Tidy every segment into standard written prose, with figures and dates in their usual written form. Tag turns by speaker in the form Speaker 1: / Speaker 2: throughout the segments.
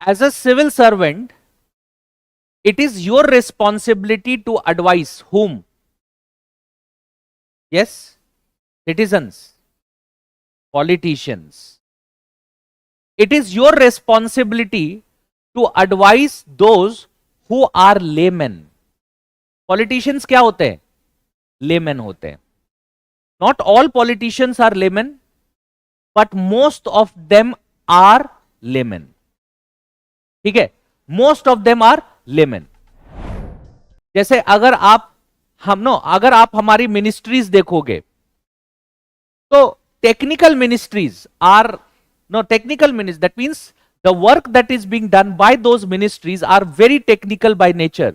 Speaker 1: As a civil servant, it is your responsibility to advise whom? Yes, citizens, politicians. It is your responsibility to advise those who are laymen. Politicians क्या होते हैं? Laymen होते हैं. Not all politicians are laymen, but most of them are laymen. ठीक है, most of them are laymen. जैसे अगर आप हमारी मिनिस्ट्रीज देखोगे तो technical ministries are technical ministry, that means the work that is being done by those ministries are very technical by nature,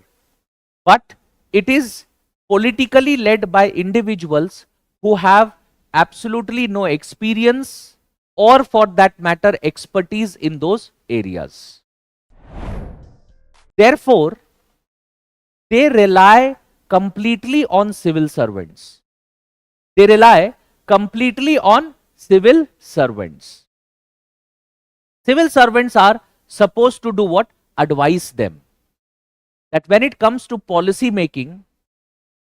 Speaker 1: but it is politically led by individuals who have absolutely no experience or for that matter expertise in those areas. Therefore, they rely completely on civil servants. They rely completely on civil servants. Civil servants are supposed to do what? Advise them. That when it comes to policy making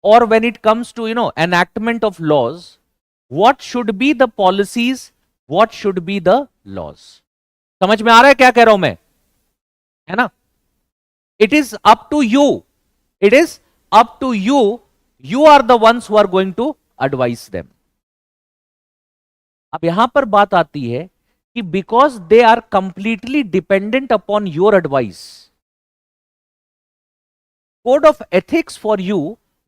Speaker 1: or when it comes to, enactment of laws, what should be the policies, what should be the laws. समझ में आ रहा है क्या कह रहा हूं मैं? है ना? It is up to you. It is up to you. You are the ones who are going to advise them. अब यहां पर बात आती है कि because they are completely dependent upon your advice, code of ethics for you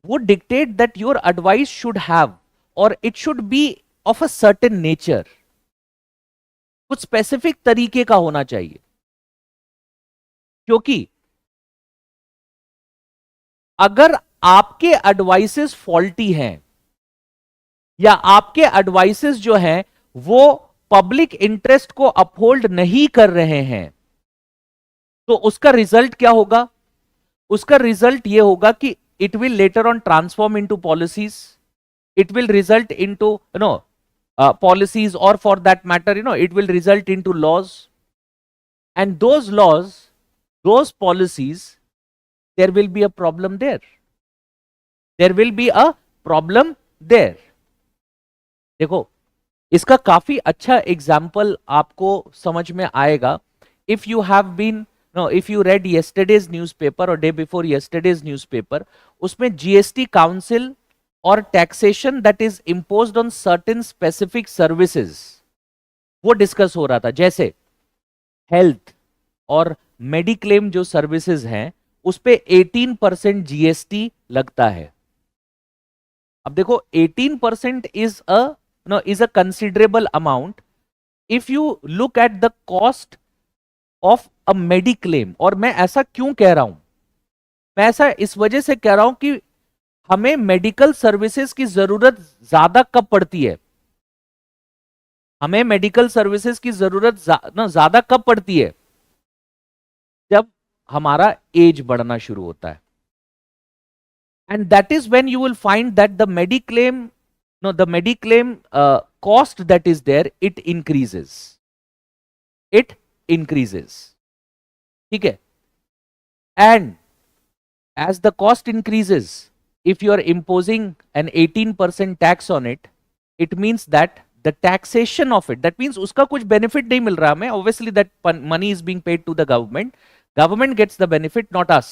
Speaker 1: would dictate that your advice should have, or it should be of a certain nature. कुछ specific तरीके का होना चाहिए, क्योंकि अगर आपके एडवाइसेस फॉल्टी हैं या आपके एडवाइसेस जो हैं वो पब्लिक इंटरेस्ट को अपहोल्ड नहीं कर रहे हैं, तो उसका रिजल्ट क्या होगा? उसका रिजल्ट ये होगा कि it will later on transform into policies. It will result into policies, or for that matter it will result into laws, and those laws, those policies, there will be a problem there. There will be a problem there. देखो, इसका काफी अच्छा example आपको समझ में आएगा. If you have been if you read yesterday's newspaper or day before yesterday's newspaper, उसमें GST council और taxation that is imposed on certain specific services वो डिस्कस हो रहा था. जैसे हेल्थ और मेडिक्लेम जो सर्विसेज हैं उस पे 18% GST लगता है. अब देखो 18% is a considerable amount. If you look at the cost of a mediclaim, और मैं ऐसा क्यों कह रहा हूं? मैं ऐसा इस वजह से कह रहा हूं कि हमें मेडिकल सर्विसेज की जरूरत ज्यादा कब पड़ती है? हमें मेडिकल सर्विसेज की जरूरत ज्यादा कब पड़ती है? जब हमारा एज बढ़ना शुरू होता है. And that is when you will find that the mediclaim cost that is there, it increases. It increases. ठीक है? And as the cost increases, if you are imposing an 18% tax on it, it means that the taxation of it, that means उसका कुछ benefit नहीं मिल रहा हमें. Obviously that money is being paid to the government. Government gets the benefit, not us.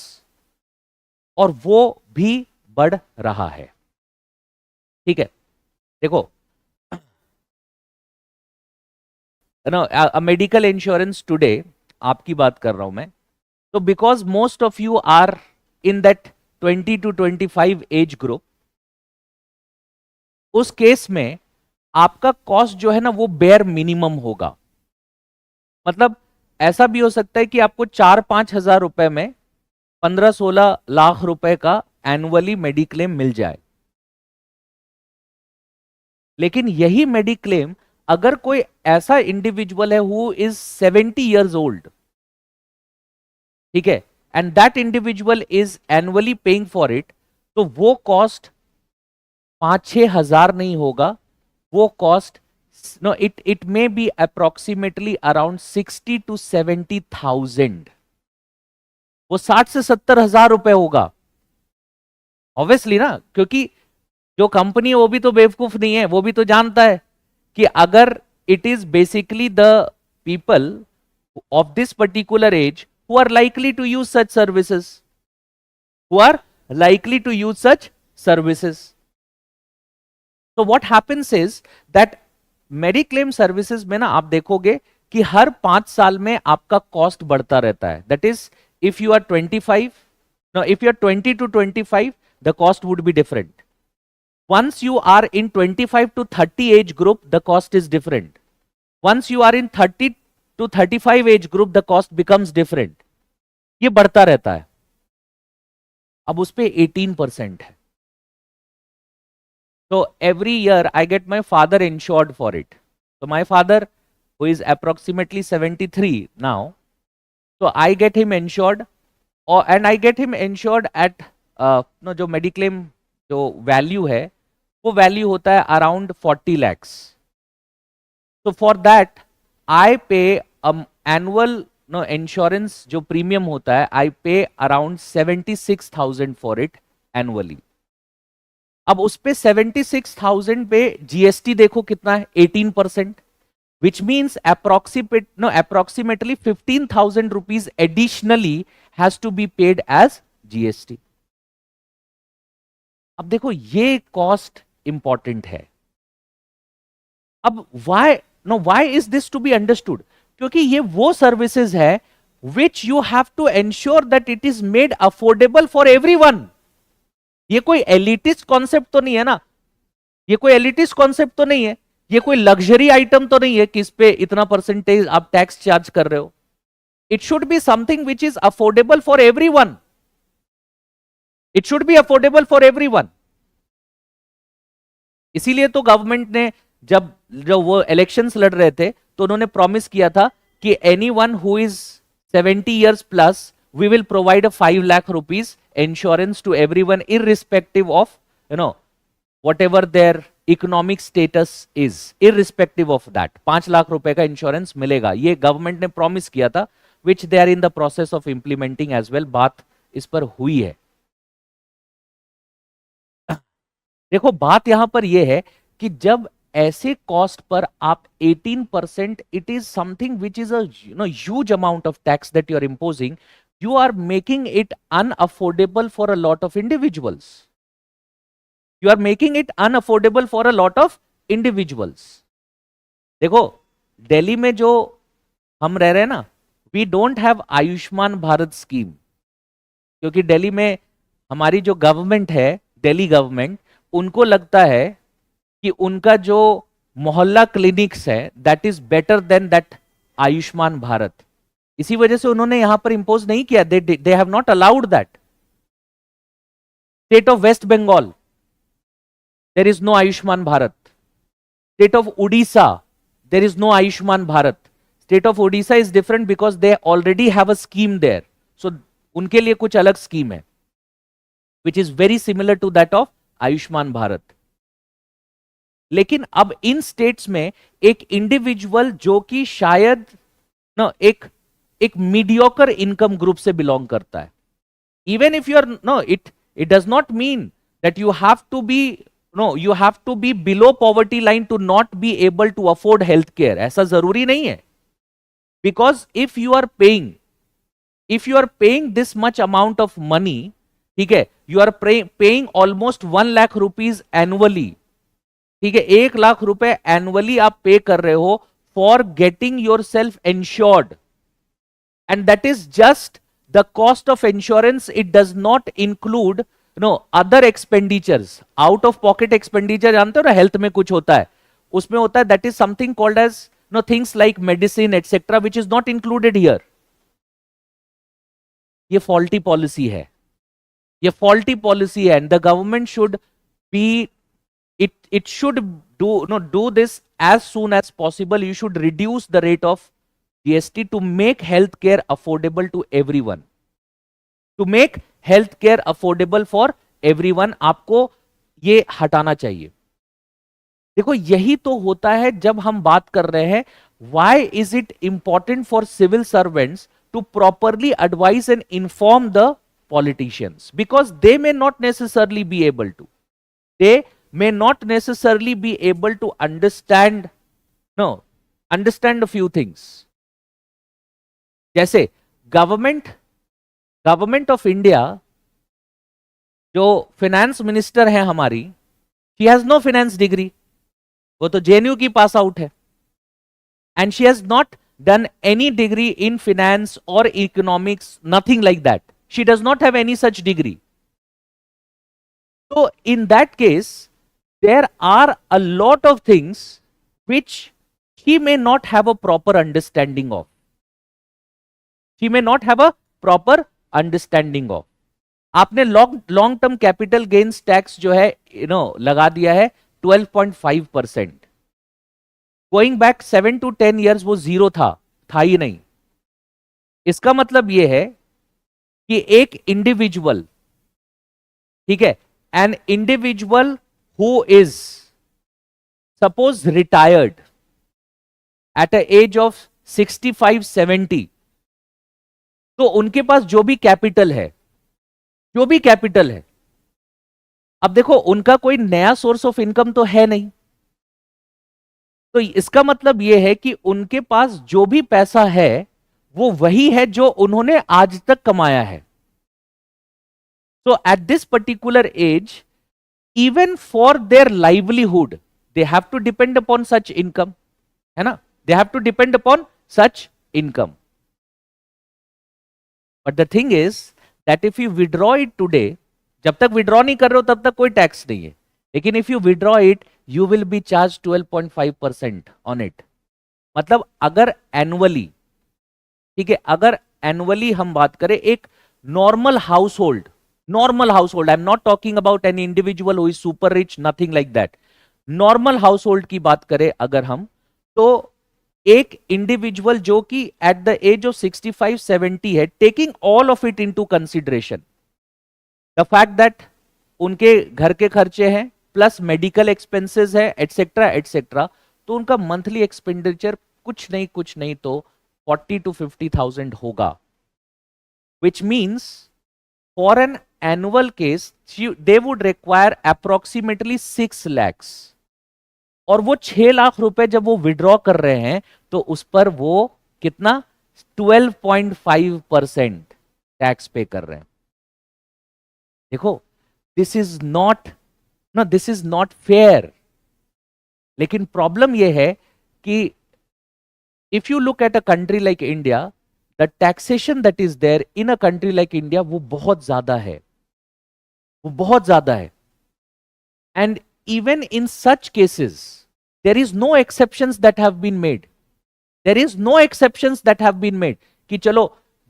Speaker 1: और वो भी बढ़ रहा है. ठीक है? देखो, मेडिकल इंश्योरेंस टुडे आपकी बात कर रहा हूं मैं, तो because most of you are in that 20 to 25 age group, उस केस में आपका कॉस्ट जो है ना वो बेयर मिनिमम होगा. मतलब ऐसा भी हो सकता है कि आपको 4-5 हजार रुपए में 15-16 लाख रुपए का एनुअली मेडिक्लेम मिल जाए. लेकिन यही मेडिक्लेम अगर कोई ऐसा इंडिविजुअल है हु इज 70 years old, ठीक है, and that individual is annually paying for it, तो वो कॉस्ट 5-6 हजार नहीं होगा, वो cost no, it may be approximately around 60 to 70,000. वो 60 से 70,000 रुपए होगा ऑब्वियसली ना, क्योंकि जो कंपनी है वो भी तो बेवकूफ नहीं है, वो भी तो जानता है कि अगर it is basically the people of this particular age who are likely to use such services, who are likely to use such services. तो what happens is that mediclaim services में ना आप देखोगे कि हर 5 साल में आपका कॉस्ट बढ़ता रहता है. That is if you are 25, no if you are 20 to 25, the cost would be different. Once you are in 25 to 30 age group, the cost is different. Once you are in 30 to 35 age group, the cost becomes different. ये बढ़ता रहता है. अब उस पे 18% है. So every year I get my father insured for it. So my father, who is approximately 73 now, so I get him insured, and I get him insured at no जो mediclaim जो वैल्यू है वो value होता है around 40 lakhs. तो for that I pay annual no insurance जो premium होता है, आई पे अराउंड 76,000 फॉर इट एनुअली. अब उस पे 76,000 पे जीएसटी देखो कितना है, 18%, which means approximately 15,000 rupees additionally has to be paid as GST. अब देखो ये कॉस्ट इंपॉर्टेंट है. अब why is this to be understood? क्योंकि ये वो सर्विसेज है which you have to ensure that it is made affordable for everyone. ये कोई एलिटिस्ट कॉन्सेप्ट तो नहीं है ना, ये कोई एलिटिस्ट कॉन्सेप्ट तो नहीं है, ये कोई लग्जरी आइटम तो नहीं है कि इस पे इतना परसेंटेज आप टैक्स चार्ज कर रहे हो. It should be something which is affordable for everyone. It should be affordable for everyone. इसीलिए तो गवर्नमेंट ने जब वो इलेक्शंस लड़ रहे थे तो उन्होंने प्रॉमिस किया था कि anyone who is 70 years plus we will provide a 5 lakh rupees insurance to everyone irrespective of whatever their economic status is. irrespective of that 5 lakh रुपए का इंश्योरेंस मिलेगा, ये गवर्नमेंट ने प्रॉमिस किया था, which they are in the process of implementing as well. बात इस पर हुई है. देखो बात यहां पर यह है कि जब ऐसे कॉस्ट पर आप 18%, it is something which is huge amount of tax that you are imposing. You are making it unaffordable for a lot of individuals. You are making it unaffordable for a lot of individuals. देखो दिल्ली में जो हम रह रहे हैं ना, we don't have Ayushman Bharat scheme, क्योंकि दिल्ली में हमारी जो गवर्नमेंट है, दिल्ली गवर्नमेंट, उनको लगता है कि उनका जो मोहल्ला क्लिनिक्स है that is better than that Ayushman Bharat. इसी वजह से उन्होंने यहां पर इंपोज नहीं किया. They have not allowed that. State of West Bengal, there is no Ayushman Bharat. State of Orissa, there is no Ayushman Bharat. State of Orissa is different because they already have a scheme there. So उनके लिए कुछ अलग स्कीम है which is very similar to that of Ayushman Bharat. लेकिन अब इन states में एक individual जो कि शायद एक मीडियोकर इनकम ग्रुप से बिलोंग करता है, even if you are it does not mean that you have to be below poverty line to not be able to afford health care. ऐसा जरूरी नहीं है. Because if you are paying this much amount of money, ठीक है, you are paying almost 1 lakh rupees annually, ठीक है, 1 लाख रुपए annually आप पे कर रहे हो for getting your self insured, and that is just the cost of insurance. It does not include other expenditures. Out of pocket expenditure जानते हो ना, हेल्थ में कुछ होता है, उसमें होता है that is something called as things like medicine etcetera which is not included here. ये फॉल्टी पॉलिसी है, ये फॉल्टी पॉलिसी है, and the government should be it should do this as soon as possible. You should reduce the rate of GST to make healthcare affordable to everyone. To make healthcare affordable for everyone, आपको ये हटाना चाहिए. देखो यही तो होता है जब हम बात कर रहे हैं why is it important for civil servants to properly advise and inform the politicians, because they may not necessarily be able to, they may not necessarily be able to understand, no, understand a few things. जैसे government of India, जो finance minister है हमारी, she has no finance degree, वो तो जेएनयू की pass out है, and she has not done any degree in finance और economics, nothing like that, she does not have any such degree. So in that case, there are a lot of things which he may not have a proper understanding of. She may not have a proper understanding of. आपने long term capital gains tax जो है लगा दिया है 12.5%. Going back 7 to 10 years वो zero था ही नहीं. इसका मतलब ये है कि एक इंडिविजुअल, ठीक है, an individual who is suppose retired at a age of 65-70, तो उनके पास जो भी कैपिटल है, अब देखो उनका कोई नया सोर्स ऑफ इनकम तो है नहीं, तो इसका मतलब यह है कि उनके पास जो भी पैसा है वो वही है जो उन्होंने आज तक कमाया है. So at this particular age, even for their livelihood, they have to depend upon such income, है ना? They have to depend upon such income. But the thing is that if you withdraw it today, जब तक withdraw नहीं कर रहे हो तब तक कोई टैक्स नहीं है, लेकिन if you withdraw it, you will be charged 12.5% on it. मतलब अगर एनुअली, ठीक है, अगर एनुअली हम बात करें एक normal house hold, I am not talking about an individual who is super rich, nothing like that, normal house hold की बात करें अगर हम, तो एक इंडिविजुअल जो कि एट द एज ऑफ 65-70 है, taking all of it into consideration, the fact that उनके घर के खर्चे हैं प्लस मेडिकल एक्सपेंसेस है एटसेट्रा एटसेट्रा, तो उनका मंथली एक्सपेंडिचर कुछ नहीं तो 40 to 50,000 होगा, which means for an annual case they would require approximately 6 lakhs, और वो 6 लाख रुपए जब वो विड्रॉ कर रहे हैं तो उस पर वो कितना 12.5% टैक्स पे कर रहे हैं. देखो दिस इज नॉट फेयर. लेकिन प्रॉब्लम ये है कि if you look at a country like India, the taxation that is there in a country like India वो बहुत ज्यादा है, and even in such cases there is no exceptions that have been made. कि चलो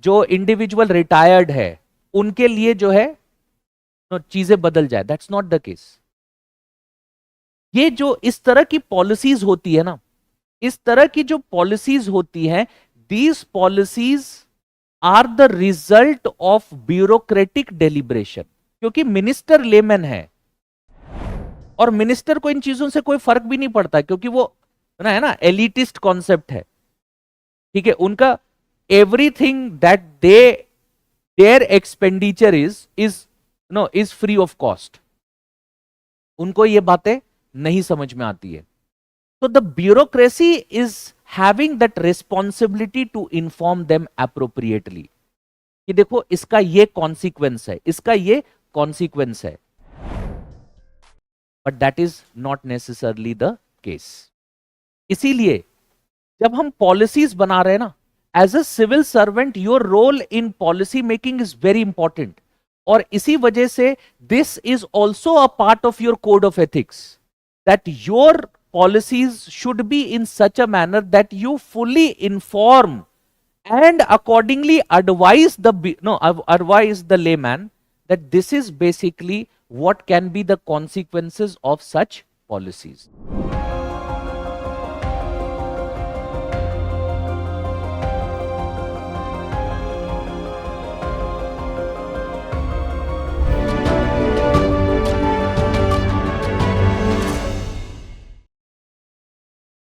Speaker 1: जो individual retired है उनके लिए जो है चीजें बदल जाए, दैट्स नॉट द केस. ये जो इस तरह की पॉलिसीज होती है ना, इस तरह की जो पॉलिसीज होती हैं, these policies are the result of bureaucratic deliberation. क्योंकि मिनिस्टर लेमैन है और मिनिस्टर को इन चीजों से कोई फर्क भी नहीं पड़ता, क्योंकि वो है ना एलिटिस्ट कॉन्सेप्ट है, ठीक है. उनका everything that there expenditure is free of cost. उनको ये बातें नहीं समझ में आती है. So the bureaucracy is having that responsibility to inform them appropriately. कि देखो इसका ये consequence है, but that is not necessarily the case. इसीलिए जब हम policies बना रहे हैं ना, as a civil servant your role in policy making is very important. और इसी वजह से this is also a part of your code of ethics, that your policies should be in such a manner that you fully inform and accordingly advise the layman that this is basically what can be the consequences of such policies.